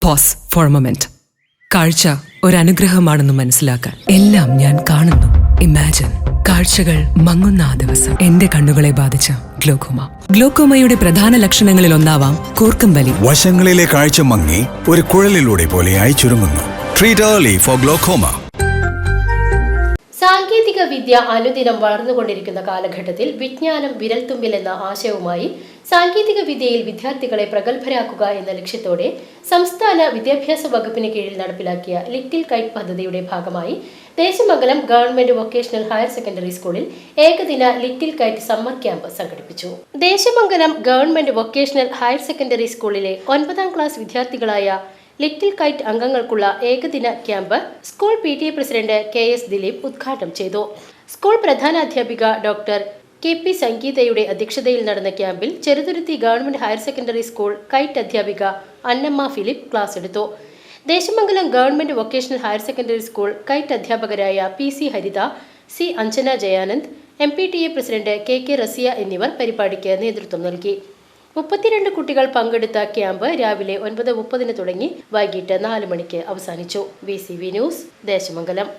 Pose four A moment. കാഴ്ച ഒരനുഗ്രഹമാണെന്ന് മനസ്സിലാക്കാൻ എല്ലാം ഞാൻ കാണുന്നു. ഇമാജിൻ കാഴ്ചകൾ മങ്ങുന്ന ആ ദിവസം. എന്റെ കണ്ണുകളെ ബാധിച്ച ഗ്ലോക്കോമ. ഗ്ലോക്കോമയുടെ പ്രധാന ലക്ഷണങ്ങളിൽ ഒന്നാവാം കൂർക്കം വലി. വശങ്ങളിലെ കാഴ്ച മങ്ങി ഒരു കുഴലിലൂടെ പോലെയായി ചുരുങ്ങുന്നു. Treat early four glaucoma. സാങ്കേതിക വിദ്യ അനുദിനം വളർന്നുകൊണ്ടിരിക്കുന്ന കാലഘട്ടത്തിൽ വിജ്ഞാനം വിരൽത്തുമ്പിൽ എന്ന ആശയവുമായി സാങ്കേതിക വിദ്യയിൽ വിദ്യാർത്ഥികളെ പ്രഗത്ഭരാക്കുക എന്ന ലക്ഷ്യത്തോടെ സംസ്ഥാന വിദ്യാഭ്യാസ വകുപ്പിന് കീഴിൽ നടപ്പിലാക്കിയ ലിറ്റിൽ കൈറ്റ് പദ്ധതിയുടെ ഭാഗമായി Deshamangalam government vocational higher secondary സ്കൂളിൽ ഏകദിന ലിറ്റിൽ കൈറ്റ് സമ്മർ ക്യാമ്പ് സംഘടിപ്പിച്ചു. Deshamangalam government vocational higher secondary സ്കൂളിലെ 9ാം ക്ലാസ് വിദ്യാർത്ഥികളായ ലിറ്റിൽ കൈറ്റ് അംഗങ്ങൾക്കുള്ള ഏകദിന camp school PTA president KS Dileep ഉദ്ഘാടനം ചെയ്തു. സ്കൂൾ പ്രധാനാധ്യാപിക ഡോക്ടർ KP സംഗീതയുടെ അധ്യക്ഷതയിൽ നടന്ന ക്യാമ്പിൽ Cheruthuruthy government higher secondary school kite അധ്യാപിക അന്നമ്മ ഫിലിപ്പ് ക്ലാസ് എടുത്തു. Deshamangalam government vocational higher secondary school kite അധ്യാപകരായ PC Haritha, C Anjana Jayanand, MPTA president KK Raziya എന്നിവർ പരിപാടിക്ക് നേതൃത്വം നൽകി. 32 കുട്ടികൾ പങ്കെടുത്ത ക്യാമ്പ് രാവിലെ 9:30 തുടങ്ങി വൈകിട്ട് 4 മണിക്ക് അവസാനിച്ചു. VCV news, Desamangalam.